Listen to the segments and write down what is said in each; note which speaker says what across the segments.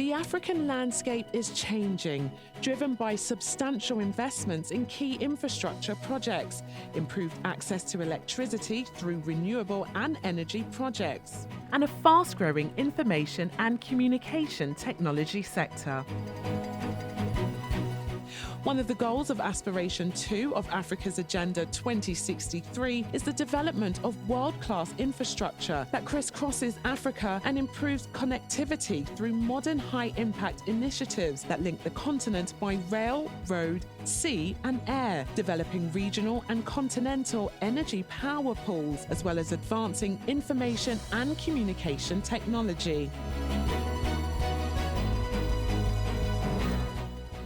Speaker 1: The African landscape is changing, driven by substantial investments in key infrastructure projects, improved access to electricity through renewable and energy projects, and a fast-growing information and communication technology sector. One of the goals of Aspiration 2 of Africa's Agenda 2063 is the development of world-class infrastructure that crisscrosses Africa and improves connectivity through modern high-impact initiatives that link the continent by rail, road, sea and air, developing regional and continental energy power pools, as well as advancing information and communication technology.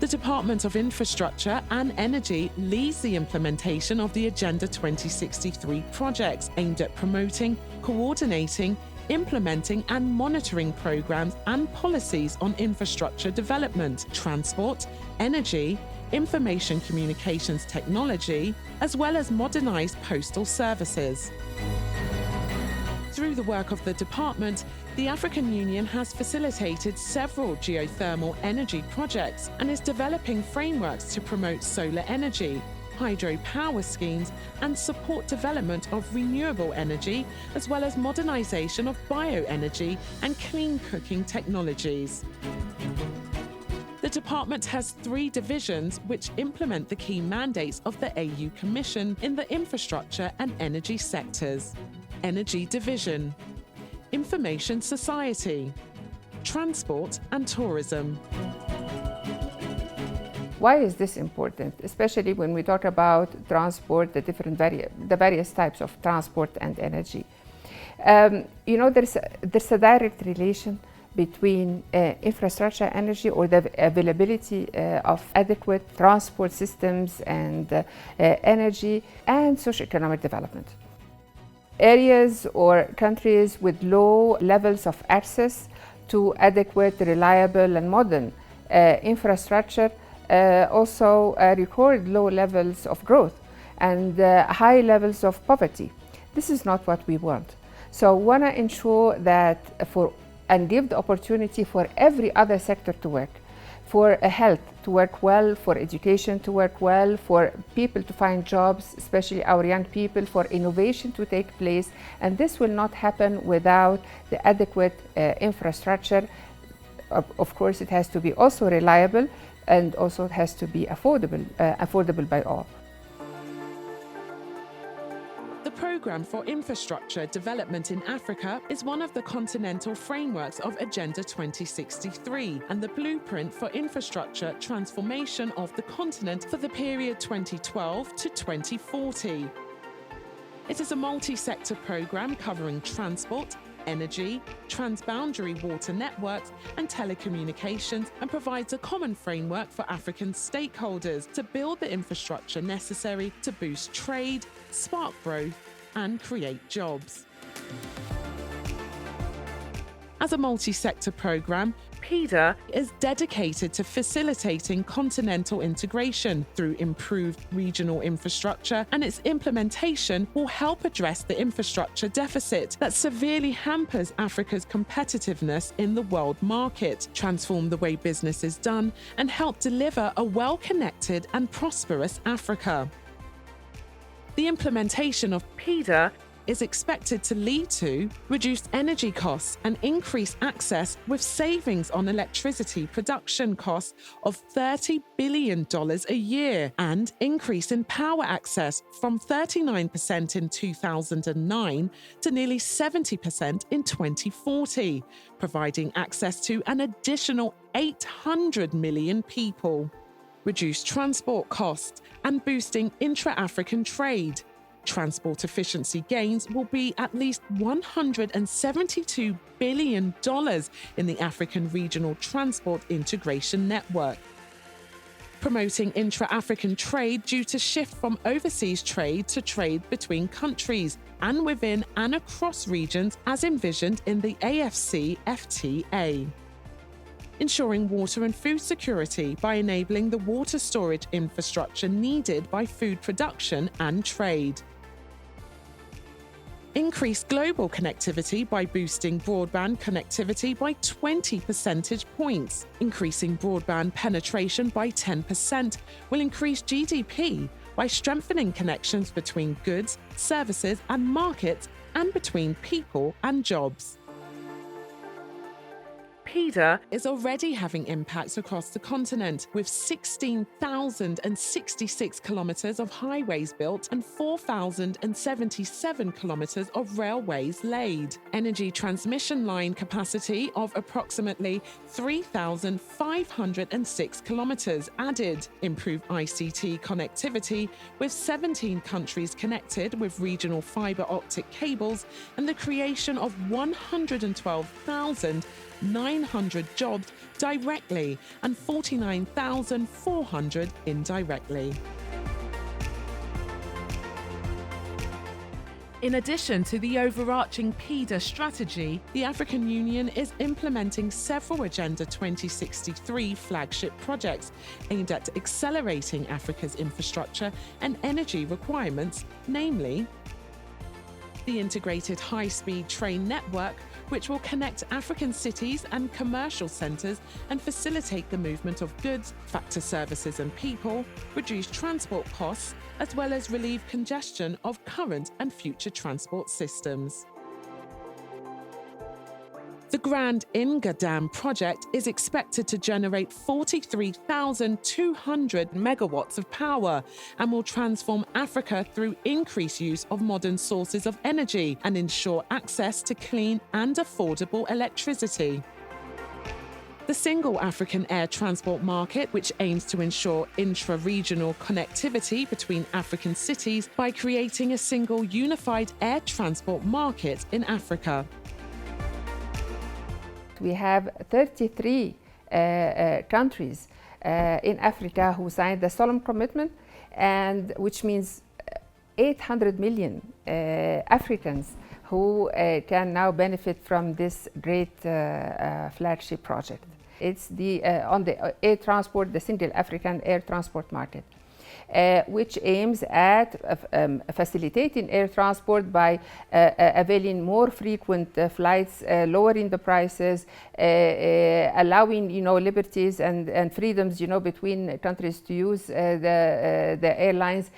Speaker 1: The Department of Infrastructure and Energy leads the implementation of the Agenda 2063 projects aimed at promoting, coordinating, implementing and monitoring programs and policies on infrastructure development, transport, energy, information communications technology, as well as modernized postal services. Through the work of the department, the African Union has facilitated several geothermal energy projects and is developing frameworks to promote solar energy, hydropower schemes, and support development of renewable energy, as well as modernization of bioenergy and clean cooking technologies. The department has 3 divisions which implement the key mandates of the AU Commission in the infrastructure and energy sectors. Energy Division, Information Society, Transport and Tourism.
Speaker 2: Why is this important? Especially when we talk about transport, the various types of transport and energy. There's a direct relation between infrastructure energy or the availability of adequate transport systems and energy and socioeconomic development. Areas or countries with low levels of access to adequate, reliable and modern infrastructure also record low levels of growth and high levels of poverty. This is not what we want. So we want to ensure that and give the opportunity for every other sector to work, for health to work well, for education to work well, for people to find jobs, especially our young people, for innovation to take place. And this will not happen without the adequate infrastructure. Of course, it has to be also reliable and also it has to be affordable by all.
Speaker 1: The Programme for Infrastructure Development in Africa is one of the continental frameworks of Agenda 2063 and the blueprint for infrastructure transformation of the continent for the period 2012 to 2040. It is a multi-sector programme covering transport, energy, transboundary water networks and telecommunications, and provides a common framework for African stakeholders to build the infrastructure necessary to boost trade, spark growth and create jobs. As a multi-sector programme, PIDA is dedicated to facilitating continental integration through improved regional infrastructure, and its implementation will help address the infrastructure deficit that severely hampers Africa's competitiveness in the world market, transform the way business is done, and help deliver a well-connected and prosperous Africa. The implementation of PIDA is expected to lead to reduced energy costs and increased access, with savings on electricity production costs of $30 billion a year, and increase in power access from 39% in 2009 to nearly 70% in 2040, providing access to an additional 800 million people. Reduced transport costs and boosting intra-African trade. Transport efficiency gains will be at least $172 billion in the African Regional Transport Integration Network. Promoting intra-African trade due to shift from overseas trade to trade between countries and within and across regions as envisioned in the AFCFTA. Ensuring water and food security by enabling the water storage infrastructure needed by food production and trade. increase global connectivity by boosting broadband connectivity by 20 percentage points. Increasing broadband penetration by 10% will increase GDP by strengthening connections between goods, services, and markets, and between people and jobs. PIDA is already having impacts across the continent, with 16,066 kilometres of highways built and 4,077 kilometres of railways laid. Energy transmission line capacity of approximately 3,506 kilometres added. Improved ICT connectivity, with 17 countries connected with regional fibre optic cables, and the creation of 112,900 jobs directly and 49,400 indirectly. In addition to the overarching PIDA strategy, the African Union is implementing several Agenda 2063 flagship projects aimed at accelerating Africa's infrastructure and energy requirements, namely the integrated high-speed train network, which will connect African cities and commercial centres and facilitate the movement of goods, factor services and people, reduce transport costs, as well as relieve congestion of current and future transport systems. The Grand Inga Dam project is expected to generate 43,200 megawatts of power and will transform Africa through increased use of modern sources of energy and ensure access to clean and affordable electricity. The Single African Air Transport Market, which aims to ensure intra-regional connectivity between African cities by creating a single unified air transport market in Africa.
Speaker 2: We have 33 countries in Africa who signed the solemn commitment, and which means 800 million Africans who can now benefit from this great flagship project. It's on the air transport, the Single African Air Transport Market. Which aims at facilitating air transport by availing more frequent flights, lowering the prices, allowing liberties and freedoms between countries to use the airlines.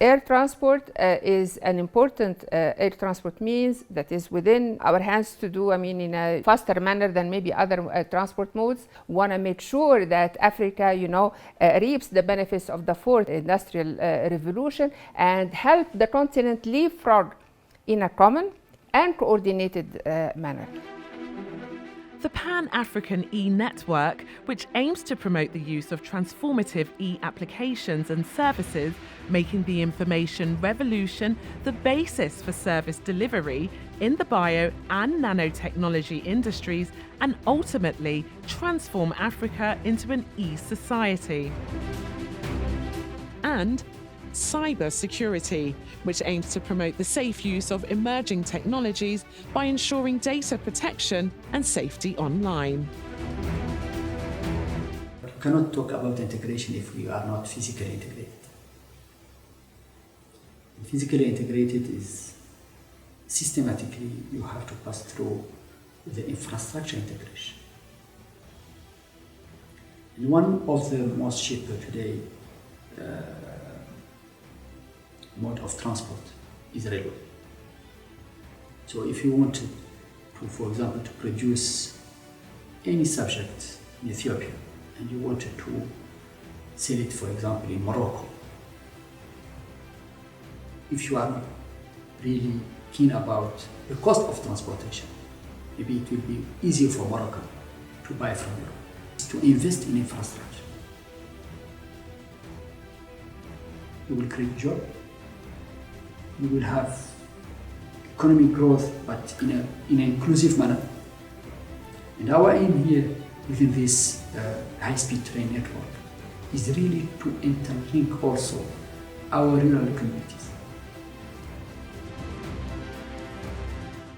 Speaker 2: Air transport is an important air transport means that is within our hands to do, in a faster manner than maybe other transport modes. Want to make sure that Africa, reaps the benefits of the fourth industrial revolution and help the continent leapfrog in a common and coordinated manner.
Speaker 1: The Pan-African e-network, which aims to promote the use of transformative e-applications and services, making the information revolution the basis for service delivery in the bio and nanotechnology industries, and ultimately transform Africa into an e-society. And cybersecurity, which aims to promote the safe use of emerging technologies by ensuring data protection and safety online.
Speaker 3: We cannot talk about integration if we are not physically integrated. And physically integrated is systematically you have to pass through the infrastructure integration. And one of the most cheaper today mode of transport is railway. So if you wanted to, for example, to produce any subject in Ethiopia and you wanted to sell it, for example, in Morocco, if you are not really keen about the cost of transportation, maybe it will be easier for Morocco to buy from you, to invest in infrastructure. You will create jobs. We will have economic growth, but in an inclusive manner. And our aim here within this high-speed train network is really to interlink also our rural communities.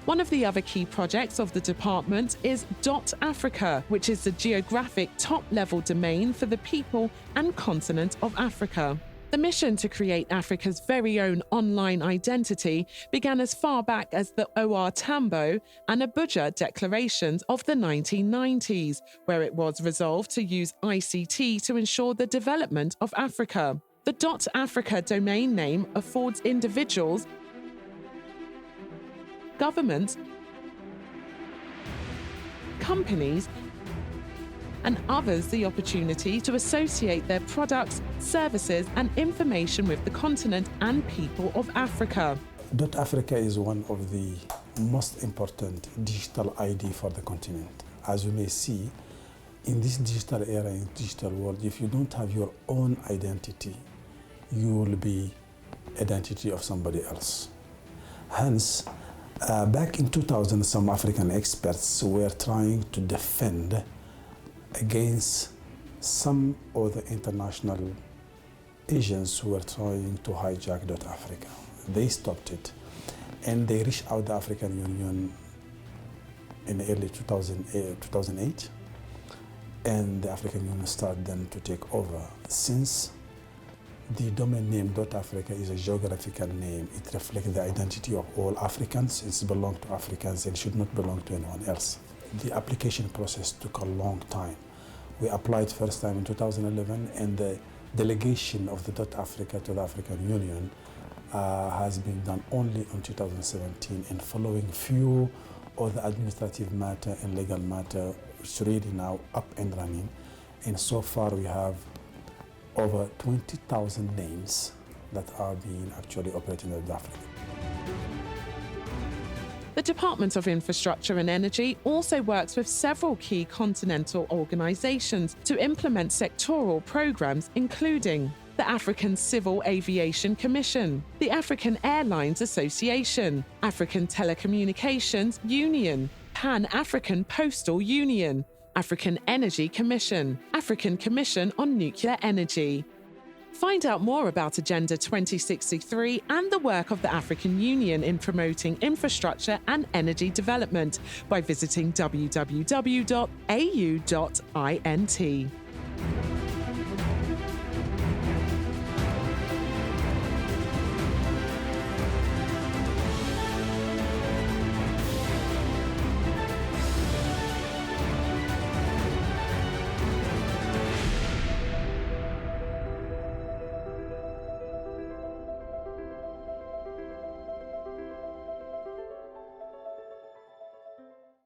Speaker 1: One of the other key projects of the department is Dot Africa, which is the geographic top-level domain for the people and continent of Africa. The mission to create Africa's very own online identity began as far back as the OR Tambo and Abuja declarations of the 1990s, where it was resolved to use ICT to ensure the development of Africa. The .Africa domain name affords individuals, governments, companies, and others the opportunity to associate their products, services, and information with the continent and people of Africa.
Speaker 4: .Africa is one of the most important digital ID for the continent. As you may see, in this digital era, in digital world, if you don't have your own identity, you will be identity of somebody else. Hence, back in 2000, some African experts were trying to defend against some of the international agents who were trying to hijack .Africa. They stopped it, and they reached out the African Union in early 2008, and the African Union started then to take over. Since the domain name .Africa is a geographical name, it reflects the identity of all Africans. It belongs to Africans and should not belong to anyone else. The application process took a long time. We applied first time in 2011, and the delegation of the .Africa to the African Union has been done only in 2017, and following few of the administrative matter and legal matter, it's really now up and running. And so far we have over 20,000 names that are being actually operated in Africa.
Speaker 1: The Department of Infrastructure and Energy also works with several key continental organisations to implement sectoral programmes, including the African Civil Aviation Commission, the African Airlines Association, African Telecommunications Union, Pan-African Postal Union, African Energy Commission, African Commission on Nuclear Energy. Find out more about Agenda 2063 and the work of the African Union in promoting infrastructure and energy development by visiting www.au.int.